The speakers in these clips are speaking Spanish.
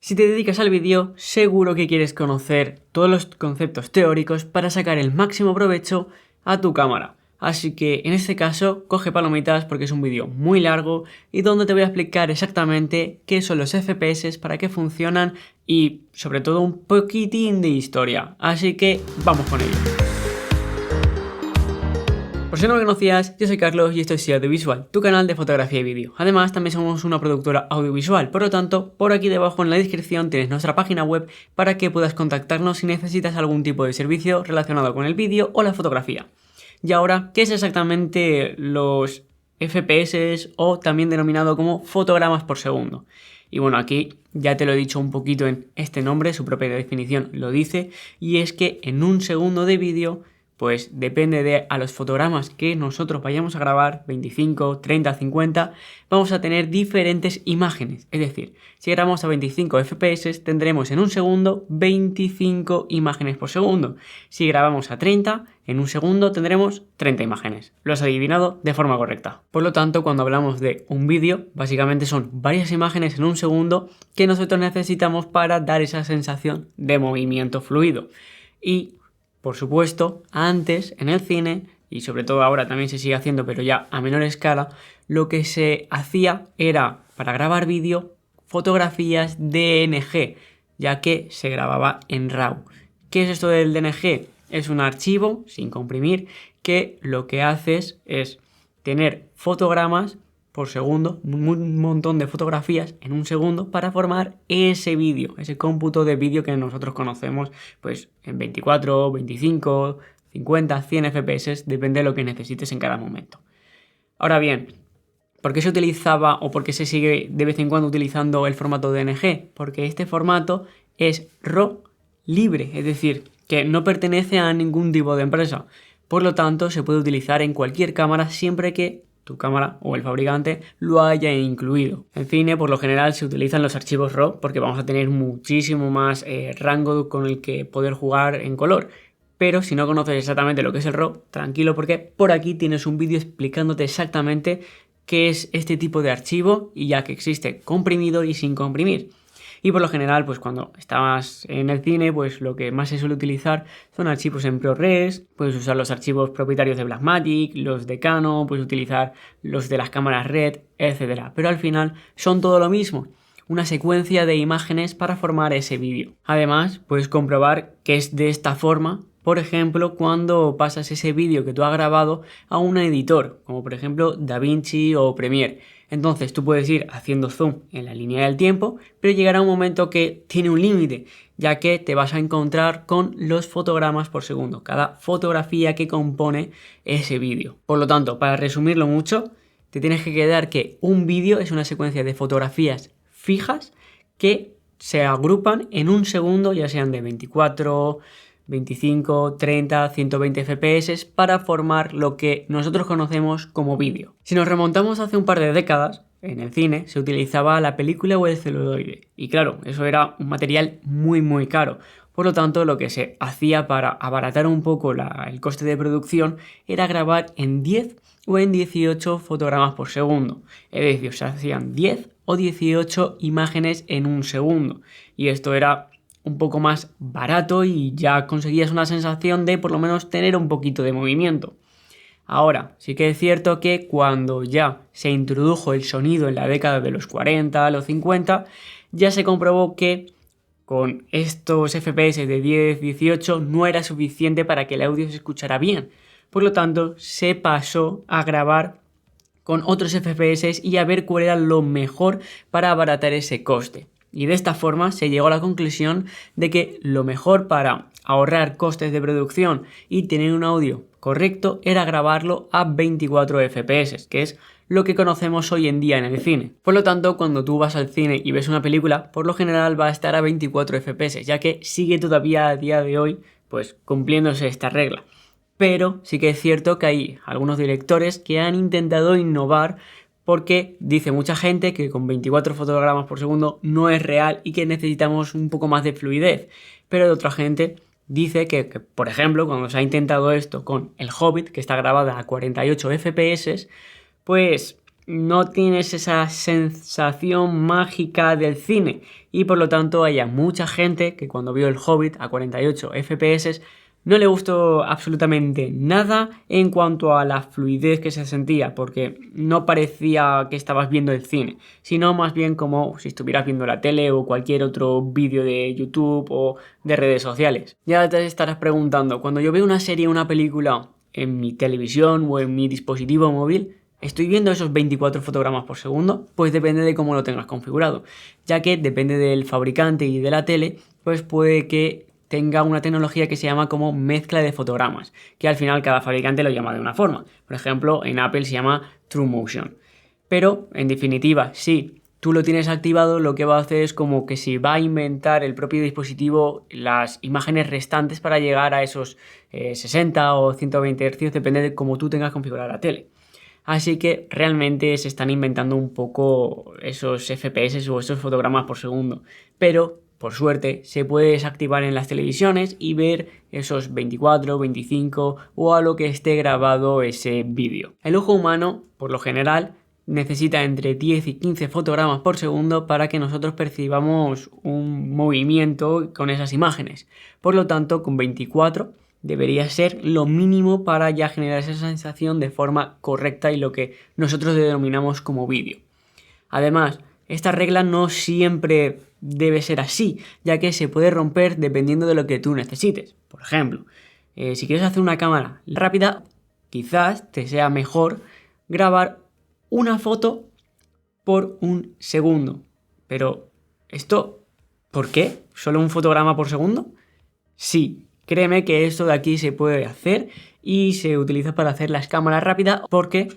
Si te dedicas al vídeo, seguro que quieres conocer todos los conceptos teóricos para sacar el máximo provecho a tu cámara. Así que en este caso, coge palomitas porque es un vídeo muy largo y donde te voy a explicar exactamente qué son los FPS, para qué funcionan y sobre todo un poquitín de historia. Así que vamos con ello. Por si no me conocías, yo soy Carlos y esto es Audiovisual, tu canal de fotografía y vídeo. Además, también somos una productora audiovisual, por lo tanto, por aquí debajo en la descripción tienes nuestra página web para que puedas contactarnos si necesitas algún tipo de servicio relacionado con el vídeo o la fotografía. Y ahora, ¿qué es exactamente los FPS o también denominado como fotogramas por segundo? Y bueno, aquí ya te lo he dicho un poquito en este nombre, su propia definición lo dice, y es que en un segundo de vídeo, pues depende de a los fotogramas que nosotros vayamos a grabar, 25, 30, 50, vamos a tener diferentes imágenes. Es decir, si grabamos a 25 FPS tendremos en un segundo 25 imágenes por segundo. Si grabamos a 30, en un segundo tendremos 30 imágenes. Lo has adivinado de forma correcta. Por lo tanto, cuando hablamos de un vídeo, básicamente son varias imágenes en un segundo que nosotros necesitamos para dar esa sensación de movimiento fluido. Y por supuesto, antes en el cine, y sobre todo ahora también se sigue haciendo, pero ya a menor escala, lo que se hacía era, para grabar vídeo, fotografías DNG, ya que se grababa en RAW. ¿Qué es esto del DNG? Es un archivo, sin comprimir, que lo que haces es tener fotogramas por segundo, un montón de fotografías en un segundo para formar ese vídeo, ese cómputo de vídeo que nosotros conocemos pues en 24, 25, 50, 100 FPS, depende de lo que necesites en cada momento. Ahora bien, ¿por qué se utilizaba o por qué se sigue de vez en cuando utilizando el formato DNG? Porque este formato es RAW libre, es decir, que no pertenece a ningún tipo de empresa. Por lo tanto, se puede utilizar en cualquier cámara siempre que tu cámara o el fabricante lo haya incluido. En cine, por lo general, se utilizan los archivos RAW porque vamos a tener muchísimo más rango con el que poder jugar en color. Pero si no conoces exactamente lo que es el RAW, tranquilo porque por aquí tienes un vídeo explicándote exactamente qué es este tipo de archivo y ya que existe comprimido y sin comprimir. Y por lo general, pues cuando estás en el cine, pues lo que más se suele utilizar son archivos en ProRes, puedes usar los archivos propietarios de Blackmagic, los de Canon, puedes utilizar los de las cámaras RED, etc. Pero al final son todo lo mismo, una secuencia de imágenes para formar ese vídeo. Además, puedes comprobar que es de esta forma, por ejemplo, cuando pasas ese vídeo que tú has grabado a un editor, como por ejemplo DaVinci o Premiere. Entonces tú puedes ir haciendo zoom en la línea del tiempo, pero llegará un momento que tiene un límite, ya que te vas a encontrar con los fotogramas por segundo, cada fotografía que compone ese vídeo. Por lo tanto, para resumirlo mucho, te tienes que quedar que un vídeo es una secuencia de fotografías fijas que se agrupan en un segundo, ya sean de 24, 25, 30, 120 FPS para formar lo que nosotros conocemos como vídeo. Si nos remontamos hace un par de décadas, en el cine se utilizaba la película o el celuloide y claro, eso era un material muy caro. Por lo tanto, lo que se hacía para abaratar un poco el coste de producción era grabar en 10 o en 18 fotogramas por segundo. Es decir, se hacían 10 o 18 imágenes en un segundo y esto era un poco más barato y ya conseguías una sensación de por lo menos tener un poquito de movimiento. Ahora, sí que es cierto que cuando ya se introdujo el sonido en la década de los 40, los 50, ya se comprobó que con estos FPS de 10, 18 no era suficiente para que el audio se escuchara bien. Por lo tanto, se pasó a grabar con otros FPS y a ver cuál era lo mejor para abaratar ese coste. Y de esta forma se llegó a la conclusión de que lo mejor para ahorrar costes de producción y tener un audio correcto era grabarlo a 24 FPS, que es lo que conocemos hoy en día en el cine. Por lo tanto, cuando tú vas al cine y ves una película, por lo general va a estar a 24 FPS, ya que sigue todavía a día de hoy pues cumpliéndose esta regla. Pero sí que es cierto que hay algunos directores que han intentado innovar porque dice mucha gente que con 24 fotogramas por segundo no es real y que necesitamos un poco más de fluidez. Pero de otra gente dice que, por ejemplo, cuando se ha intentado esto con El Hobbit, que está grabada a 48 FPS, pues no tienes esa sensación mágica del cine y por lo tanto haya mucha gente que cuando vio El Hobbit a 48 FPS no le gustó absolutamente nada en cuanto a la fluidez que se sentía, porque no parecía que estabas viendo el cine, sino más bien como si estuvieras viendo la tele o cualquier otro vídeo de YouTube o de redes sociales. Ya te estarás preguntando, cuando yo veo una serie o una película en mi televisión o en mi dispositivo móvil, ¿estoy viendo esos 24 fotogramas por segundo? Pues depende de cómo lo tengas configurado, ya que depende del fabricante y de la tele, pues puede que tenga una tecnología que se llama como mezcla de fotogramas, que al final cada fabricante lo llama de una forma. Por ejemplo, en Apple se llama TrueMotion. Pero, en definitiva, si tú lo tienes activado, lo que va a hacer es como que si va a inventar el propio dispositivo las imágenes restantes para llegar a esos 60 o 120 Hz, depende de cómo tú tengas configurada la tele. Así que realmente se están inventando un poco esos FPS o esos fotogramas por segundo. Pero, por suerte, se puede desactivar en las televisiones y ver esos 24, 25 o a lo que esté grabado ese vídeo. El ojo humano, por lo general, necesita entre 10 y 15 fotogramas por segundo para que nosotros percibamos un movimiento con esas imágenes. Por lo tanto, con 24 debería ser lo mínimo para ya generar esa sensación de forma correcta y lo que nosotros denominamos como vídeo. Además, esta regla no siempre debe ser así, ya que se puede romper dependiendo de lo que tú necesites. Por ejemplo, si quieres hacer una cámara rápida, quizás te sea mejor grabar una foto por un segundo. Pero, ¿esto por qué? ¿Solo un fotograma por segundo? Sí. Créeme que esto de aquí se puede hacer y se utiliza para hacer las cámaras rápidas porque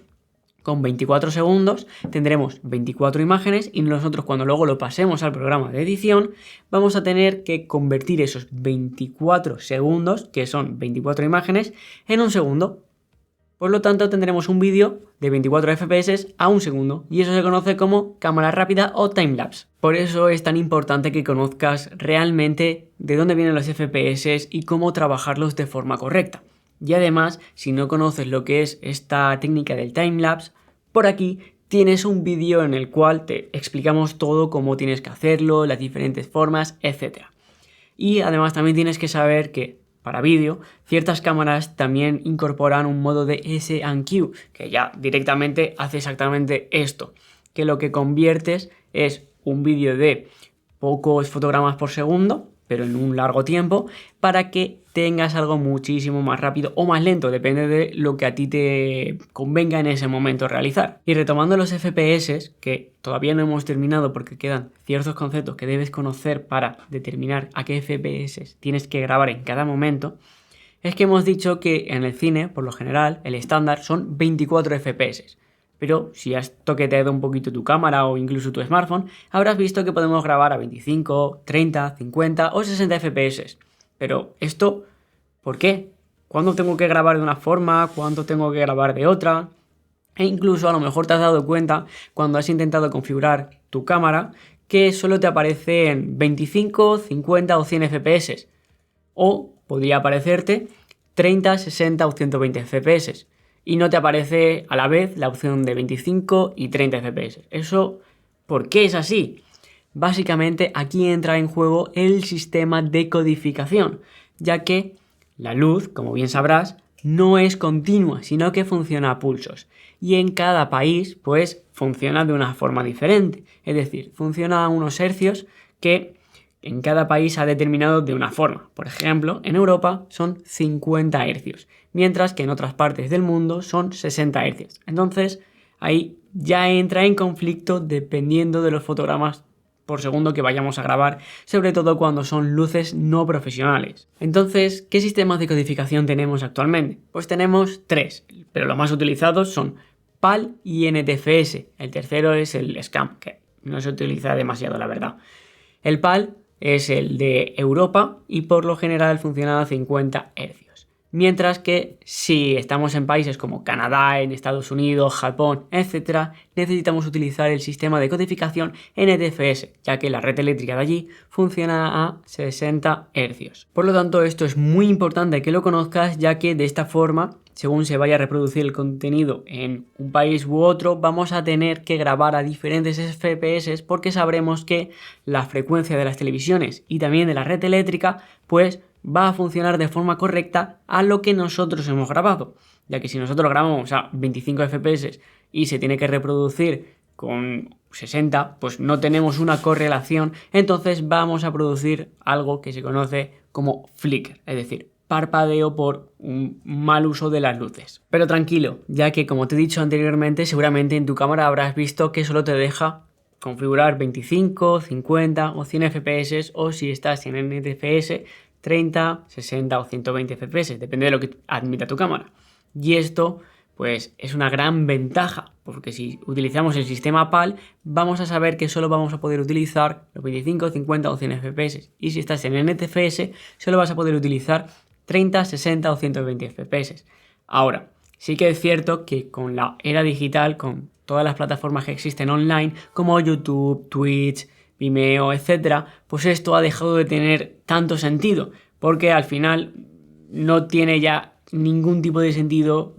con 24 segundos tendremos 24 imágenes y nosotros cuando luego lo pasemos al programa de edición vamos a tener que convertir esos 24 segundos, que son 24 imágenes, en un segundo. Por lo tanto tendremos un vídeo de 24 FPS a un segundo y eso se conoce como cámara rápida o timelapse. Por eso es tan importante que conozcas realmente de dónde vienen los FPS y cómo trabajarlos de forma correcta. Y además, si no conoces lo que es esta técnica del timelapse, por aquí tienes un vídeo en el cual te explicamos todo, cómo tienes que hacerlo, las diferentes formas, etc. Y además también tienes que saber que para vídeo, ciertas cámaras también incorporan un modo de S&Q, que ya directamente hace exactamente esto, que lo que conviertes es un vídeo de pocos fotogramas por segundo, pero en un largo tiempo, para que tengas algo muchísimo más rápido o más lento, depende de lo que a ti te convenga en ese momento realizar. Y retomando los FPS, que todavía no hemos terminado porque quedan ciertos conceptos que debes conocer para determinar a qué FPS tienes que grabar en cada momento, es que hemos dicho que en el cine, por lo general, el estándar son 24 FPS. Pero si has toqueteado un poquito tu cámara o incluso tu smartphone, habrás visto que podemos grabar a 25, 30, 50 o 60 FPS. Pero esto, ¿por qué? ¿Cuándo tengo que grabar de una forma? ¿Cuándo tengo que grabar de otra? E incluso a lo mejor te has dado cuenta cuando has intentado configurar tu cámara que solo te aparece en 25, 50 o 100 FPS. O podría aparecerte 30, 60 o 120 FPS. Y no te aparece a la vez la opción de 25 y 30 FPS. ¿Eso por qué es así? Básicamente aquí entra en juego el sistema de codificación, ya que la luz, como bien sabrás, no es continua, sino que funciona a pulsos. Y en cada país, pues, funciona de una forma diferente. Es decir, funciona a unos hercios que en cada país ha determinado de una forma. Por ejemplo, en Europa son 50 hercios, mientras que en otras partes del mundo son 60 hercios. Entonces, ahí ya entra en conflicto dependiendo de los fotogramas por segundo que vayamos a grabar, sobre todo cuando son luces no profesionales. Entonces, ¿qué sistemas de codificación tenemos actualmente? Pues tenemos 3, pero los más utilizados son PAL y NTFS. El tercero es el SCAM, que no se utiliza demasiado, la verdad. El PAL es el de Europa y por lo general funciona a 50 Hz. Mientras que si estamos en países como Canadá, en Estados Unidos, Japón, etc., necesitamos utilizar el sistema de codificación NTFS, ya que la red eléctrica de allí funciona a 60 Hz. Por lo tanto, esto es muy importante que lo conozcas, ya que de esta forma, según se vaya a reproducir el contenido en un país u otro, vamos a tener que grabar a diferentes FPS porque sabremos que la frecuencia de las televisiones y también de la red eléctrica, pues va a funcionar de forma correcta a lo que nosotros hemos grabado, ya que si nosotros grabamos a 25 FPS y se tiene que reproducir con 60, pues no tenemos una correlación, entonces vamos a producir algo que se conoce como flicker, es decir, parpadeo por un mal uso de las luces. Pero tranquilo, ya que como te he dicho anteriormente, seguramente en tu cámara habrás visto que solo te deja configurar 25, 50 o 100 FPS, o si estás en NTFS 30, 60 o 120 FPS, depende de lo que admita tu cámara. Y esto pues es una gran ventaja, porque si utilizamos el sistema PAL vamos a saber que solo vamos a poder utilizar los 25, 50 o 100 FPS, y si estás en NTFS solo vas a poder utilizar 30, 60 o 120 FPS. Ahora, sí que es cierto que con la era digital, con todas las plataformas que existen online como YouTube, Twitch, Vimeo, etcétera, pues esto ha dejado de tener tanto sentido, porque al final no tiene ya ningún tipo de sentido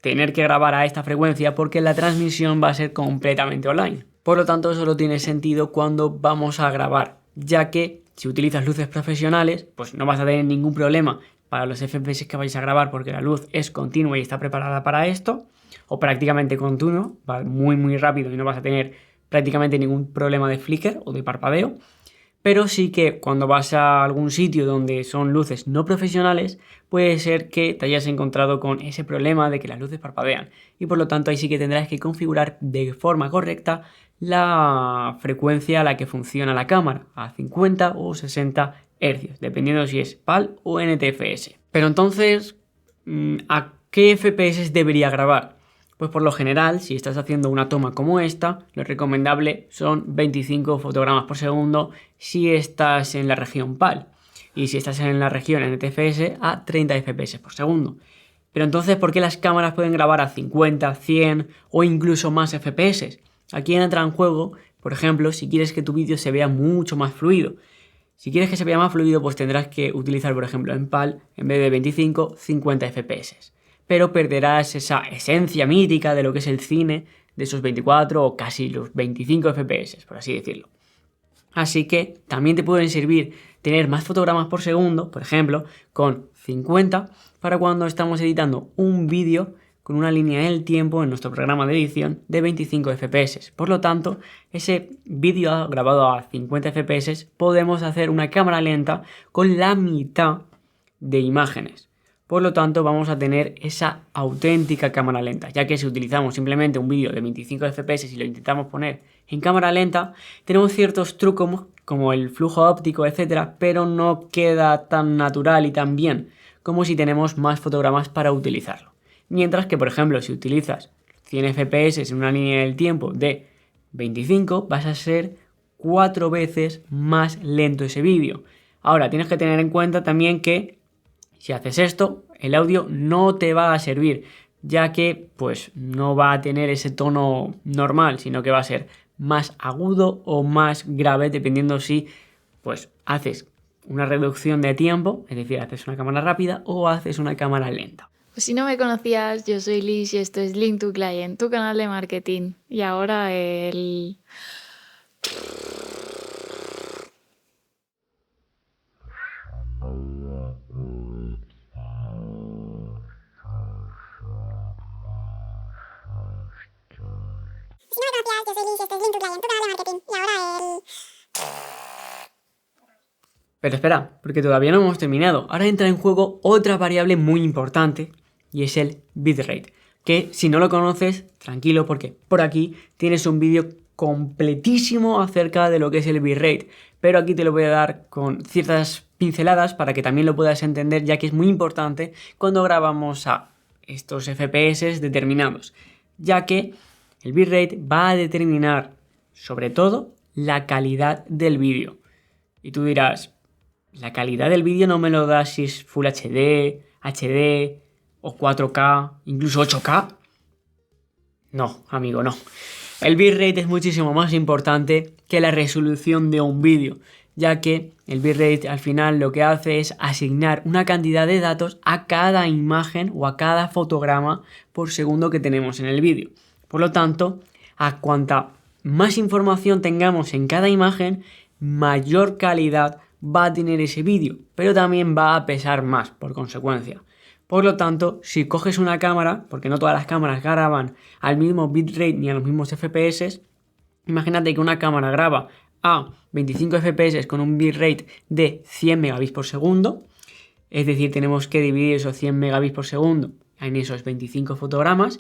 tener que grabar a esta frecuencia porque la transmisión va a ser completamente online. Por lo tanto, solo tiene sentido cuando vamos a grabar, ya que si utilizas luces profesionales, pues no vas a tener ningún problema para los FPS que vais a grabar porque la luz es continua y está preparada para esto, o prácticamente continuo, va muy rápido y no vas a tener prácticamente ningún problema de flicker o de parpadeo. Pero sí que cuando vas a algún sitio donde son luces no profesionales, puede ser que te hayas encontrado con ese problema de que las luces parpadean, y por lo tanto ahí sí que tendrás que configurar de forma correcta la frecuencia a la que funciona la cámara, a 50 o 60 Hz, dependiendo si es PAL o NTFS. Pero entonces, ¿a qué FPS debería grabar? Pues por lo general, si estás haciendo una toma como esta, lo recomendable son 25 fotogramas por segundo si estás en la región PAL, y si estás en la región NTFS a 30 FPS por segundo. Pero entonces, ¿por qué las cámaras pueden grabar a 50, 100 o incluso más FPS? Aquí entra en juego, por ejemplo, si quieres que tu vídeo se vea mucho más fluido. Si quieres que se vea más fluido, pues tendrás que utilizar, por ejemplo, en PAL, en vez de 25, 50 FPS. Pero perderás esa esencia mítica de lo que es el cine, de esos 24 o casi los 25 FPS, por así decirlo. Así que también te pueden servir tener más fotogramas por segundo, por ejemplo, con 50, para cuando estamos editando un vídeo con una línea del tiempo en nuestro programa de edición de 25 FPS. Por lo tanto, ese vídeo grabado a 50 FPS podemos hacer una cámara lenta con la mitad de imágenes. Por lo tanto, vamos a tener esa auténtica cámara lenta, ya que si utilizamos simplemente un vídeo de 25 FPS y lo intentamos poner en cámara lenta, tenemos ciertos trucos como el flujo óptico, etcétera, pero no queda tan natural y tan bien como si tenemos más fotogramas para utilizarlo. Mientras que, por ejemplo, si utilizas 100 FPS en una línea del tiempo de 25, vas a ser 4 veces más lento ese vídeo. Ahora, tienes que tener en cuenta también que si haces esto, el audio no te va a servir, ya que pues no va a tener ese tono normal, sino que va a ser más agudo o más grave, dependiendo si pues haces una reducción de tiempo, es decir, haces una cámara rápida o haces una cámara lenta. Pues si no me conocías, yo soy Liz y esto es Link to Client, tu canal de marketing. Y ahora el... Si no me conocías, yo soy Liz, esto es Link to Client, tu canal de marketing. Y ahora el... Pero espera, porque todavía no hemos terminado. Ahora entra en juego otra variable muy importante y es el bitrate, que si no lo conoces, tranquilo, porque por aquí tienes un vídeo completísimo acerca de lo que es el bitrate, pero aquí te lo voy a dar con ciertas pinceladas para que también lo puedas entender, ya que es muy importante cuando grabamos a estos FPS determinados, ya que el bitrate va a determinar sobre todo la calidad del vídeo. Y tú dirás, la calidad del vídeo no me lo da si es Full HD, HD o 4K, incluso 8K. No, amigo, no. El bitrate es muchísimo más importante que la resolución de un vídeo, ya que el bitrate al final lo que hace es asignar una cantidad de datos a cada imagen o a cada fotograma por segundo que tenemos en el vídeo. Por lo tanto, a cuanta más información tengamos en cada imagen, mayor calidad va a tener ese vídeo, pero también va a pesar más por consecuencia. Por lo tanto, si coges una cámara, porque no todas las cámaras graban al mismo bitrate ni a los mismos FPS, imagínate que una cámara graba a 25 FPS con un bitrate de 100 megabits por segundo, es decir, tenemos que dividir esos 100 megabits por segundo en esos 25 fotogramas,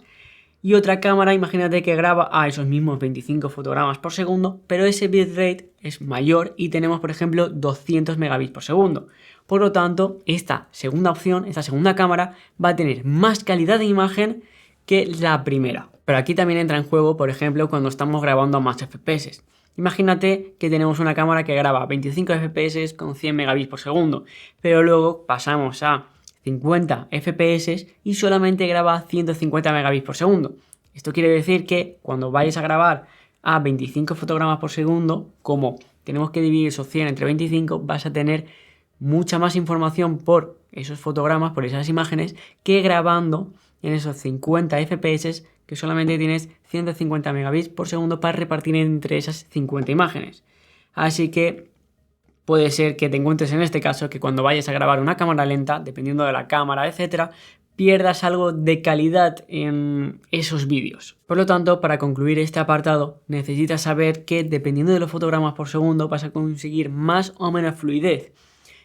y otra cámara, imagínate que graba a esos mismos 25 fotogramas por segundo, pero ese bitrate es mayor y tenemos, por ejemplo, 200 megabits por segundo. Por lo tanto, esta segunda opción, esta segunda cámara, va a tener más calidad de imagen que la primera. Pero aquí también entra en juego, por ejemplo, cuando estamos grabando a más FPS. Imagínate que tenemos una cámara que graba 25 FPS con 100 megabits por segundo, pero luego pasamos a 50 FPS y solamente graba 150 megabits por segundo. Esto quiere decir que cuando vayas a grabar a 25 fotogramas por segundo, como tenemos que dividir esos 100 entre 25, vas a tener mucha más información por esos fotogramas, por esas imágenes, que grabando en esos 50 FPS que solamente tienes 150 megabits por segundo para repartir entre esas 50 imágenes. Así que puede ser que te encuentres en este caso que cuando vayas a grabar una cámara lenta, dependiendo de la cámara, etcétera, pierdas algo de calidad en esos vídeos. Por lo tanto, para concluir este apartado, necesitas saber que dependiendo de los fotogramas por segundo vas a conseguir más o menos fluidez.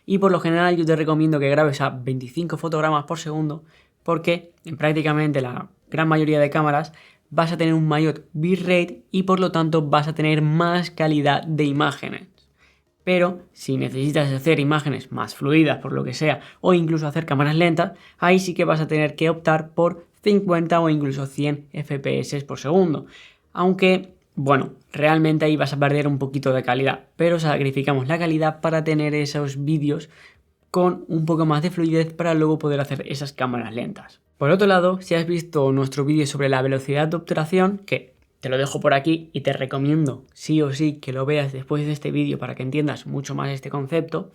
Y por lo general yo te recomiendo que grabes a 25 fotogramas por segundo porque en prácticamente la gran mayoría de cámaras vas a tener un mayor bitrate y por lo tanto vas a tener más calidad de imágenes. Pero si necesitas hacer imágenes más fluidas por lo que sea o incluso hacer cámaras lentas, ahí sí que vas a tener que optar por 50 o incluso 100 FPS por segundo. Aunque, bueno, realmente ahí vas a perder un poquito de calidad, pero sacrificamos la calidad para tener esos vídeos con un poco más de fluidez para luego poder hacer esas cámaras lentas. Por otro lado, si has visto nuestro vídeo sobre la velocidad de obturación, que te lo dejo por aquí y te recomiendo sí o sí que lo veas después de este vídeo para que entiendas mucho más este concepto.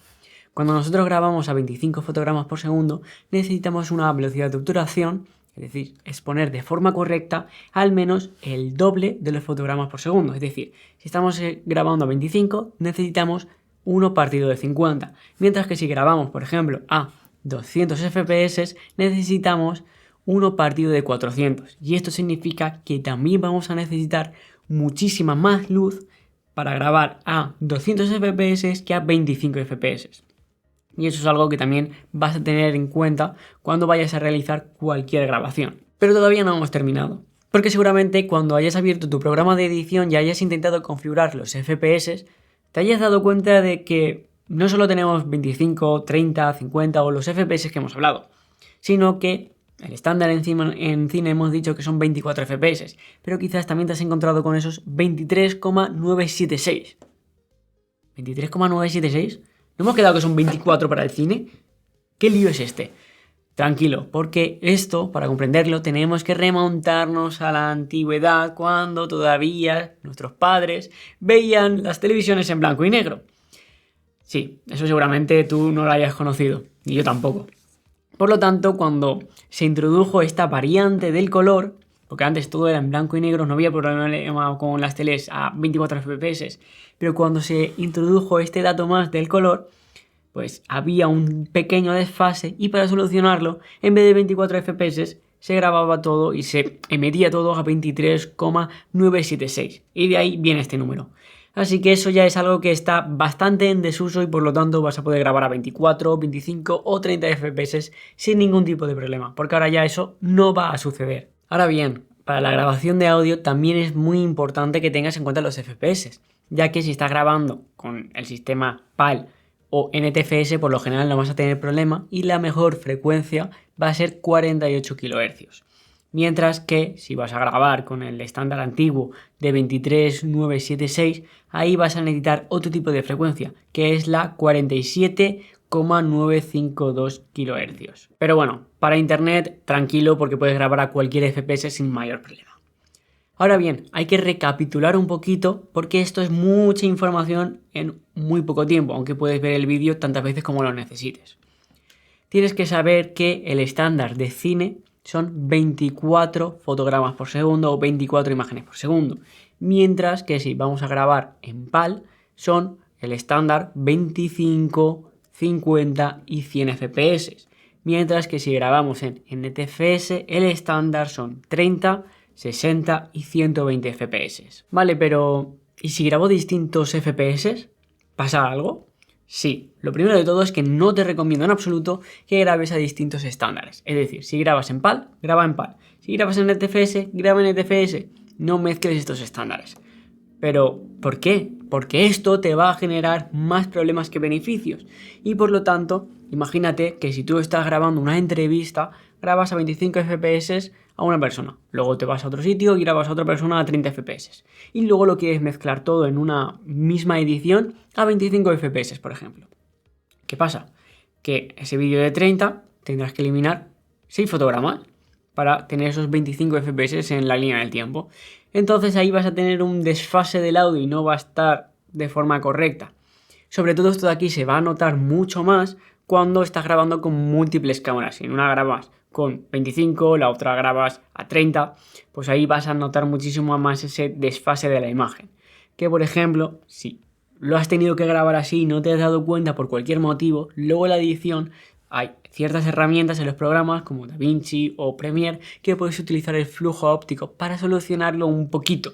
Cuando nosotros grabamos a 25 fotogramas por segundo necesitamos una velocidad de obturación, es decir, exponer de forma correcta al menos el doble de los fotogramas por segundo. Es decir, si estamos grabando a 25 necesitamos 1 partido de 50, mientras que si grabamos, por ejemplo, a 200 FPS necesitamos 1 partido de 400, y esto significa que también vamos a necesitar muchísima más luz para grabar a 200 FPS que a 25 FPS. Y eso es algo que también vas a tener en cuenta cuando vayas a realizar cualquier grabación. Pero todavía no hemos terminado, porque seguramente cuando hayas abierto tu programa de edición y hayas intentado configurar los FPS, te hayas dado cuenta de que no solo tenemos 25, 30, 50 o los FPS que hemos hablado, sino que el estándar en cine hemos dicho que son 24 FPS, pero quizás también te has encontrado con esos 23,976. ¿23,976? ¿No hemos quedado que son 24 para el cine? ¿Qué lío es este? Tranquilo, porque esto, para comprenderlo, tenemos que remontarnos a la antigüedad, cuando todavía nuestros padres veían las televisiones en blanco y negro. Sí, eso seguramente tú no lo hayas conocido, y yo tampoco. Por lo tanto, cuando se introdujo esta variante del color, porque antes todo era en blanco y negro, no había problema con las teles a 24 FPS, pero cuando se introdujo este dato más del color, pues había un pequeño desfase y para solucionarlo, en vez de 24 FPS, se grababa todo y se emitía todo a 23,976. Y de ahí viene este número. Así que eso ya es algo que está bastante en desuso y por lo tanto vas a poder grabar a 24, 25 o 30 FPS sin ningún tipo de problema, porque ahora ya eso no va a suceder. Ahora bien, para la grabación de audio también es muy importante que tengas en cuenta los FPS, ya que si estás grabando con el sistema PAL o NTFS por lo general no vas a tener problema y la mejor frecuencia va a ser 48 kHz. Mientras que si vas a grabar con el estándar antiguo de 23,976, ahí vas a necesitar otro tipo de frecuencia, que es la 47,9 2,952 kHz. Pero bueno, para internet tranquilo porque puedes grabar a cualquier FPS sin mayor problema. Ahora bien, hay que recapitular un poquito porque esto es mucha información en muy poco tiempo, aunque puedes ver el vídeo tantas veces como lo necesites. Tienes que saber que el estándar de cine son 24 fotogramas por segundo o 24 imágenes por segundo, mientras que si vamos a grabar en PAL son el estándar 25, 50 y 100 FPS, mientras que si grabamos en NTFS el estándar son 30, 60 y 120 FPS. Vale, pero ¿y si grabo distintos FPS? ¿Pasa algo? Sí, lo primero de todo es que no te recomiendo en absoluto que grabes a distintos estándares. Es decir, si grabas en PAL, graba en PAL. Si grabas en NTFS, graba en NTFS. No mezcles estos estándares. Pero, ¿por qué? Porque esto te va a generar más problemas que beneficios. Y por lo tanto, imagínate que si tú estás grabando una entrevista, grabas a 25 FPS a una persona. Luego te vas a otro sitio y grabas a otra persona a 30 FPS. Y luego lo quieres mezclar todo en una misma edición a 25 FPS, por ejemplo. ¿Qué pasa? Que ese vídeo de 30 tendrás que eliminar 6 fotogramas para tener esos 25 FPS en la línea del tiempo. Entonces ahí vas a tener un desfase del audio y no va a estar de forma correcta. Sobre todo esto de aquí se va a notar mucho más cuando estás grabando con múltiples cámaras. Si en una grabas con 25, la otra grabas a 30, pues ahí vas a notar muchísimo más ese desfase de la imagen. Que por ejemplo, si lo has tenido que grabar así y no te has dado cuenta por cualquier motivo, luego en la edición hay ciertas herramientas en los programas como DaVinci o Premiere que puedes utilizar el flujo óptico para solucionarlo un poquito.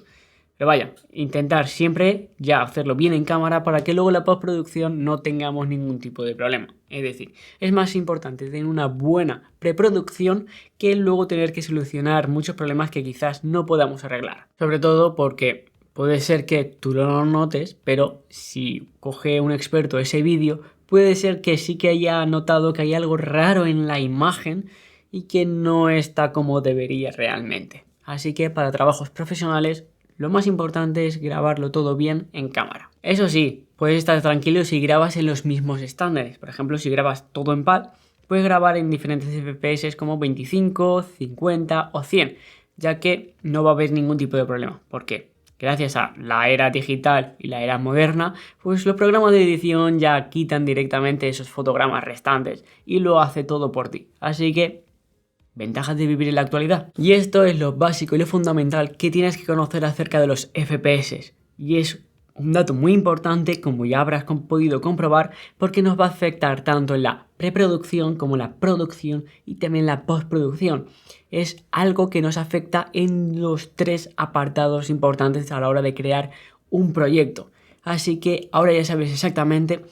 Pero vaya, intentar siempre ya hacerlo bien en cámara para que luego en la postproducción no tengamos ningún tipo de problema. Es decir, es más importante tener una buena preproducción que luego tener que solucionar muchos problemas que quizás no podamos arreglar. Sobre todo porque puede ser que tú no lo notes, pero si coge un experto ese vídeo, puede ser que sí que haya notado que hay algo raro en la imagen y que no está como debería realmente. Así que para trabajos profesionales, lo más importante es grabarlo todo bien en cámara. Eso sí, puedes estar tranquilo si grabas en los mismos estándares. Por ejemplo, si grabas todo en PAL, puedes grabar en diferentes FPS como 25, 50 o 100, ya que no va a haber ningún tipo de problema. ¿Por qué? Gracias a la era digital y la era moderna, pues los programas de edición ya quitan directamente esos fotogramas restantes y lo hace todo por ti. Así que ventajas de vivir en la actualidad. Y esto es lo básico y lo fundamental que tienes que conocer acerca de los FPS. Y es un dato muy importante, como ya habrás podido comprobar, porque nos va a afectar tanto en la preproducción como en la producción y también en la postproducción. Es algo que nos afecta en los 3 apartados importantes a la hora de crear un proyecto. Así que ahora ya sabes exactamente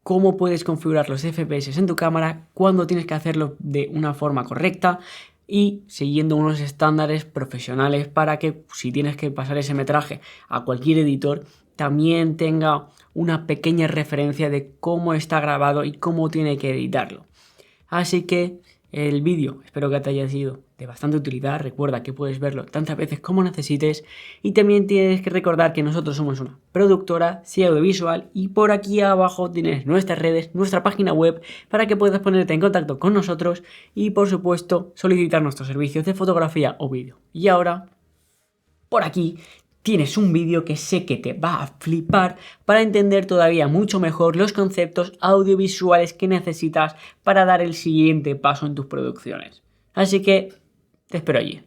cómo puedes configurar los FPS en tu cámara, cuándo tienes que hacerlo de una forma correcta y siguiendo unos estándares profesionales para que si tienes que pasar ese metraje a cualquier editor también tenga una pequeña referencia de cómo está grabado y cómo tiene que editarlo. Así que el vídeo espero que te haya sido de bastante utilidad. Recuerda que puedes verlo tantas veces como necesites y también tienes que recordar que nosotros somos una productora audiovisual y por aquí abajo tienes nuestras redes, nuestra página web para que puedas ponerte en contacto con nosotros y por supuesto solicitar nuestros servicios de fotografía o vídeo. Y ahora, por aquí tienes un vídeo que sé que te va a flipar para entender todavía mucho mejor los conceptos audiovisuales que necesitas para dar el siguiente paso en tus producciones. Así que te espero allí.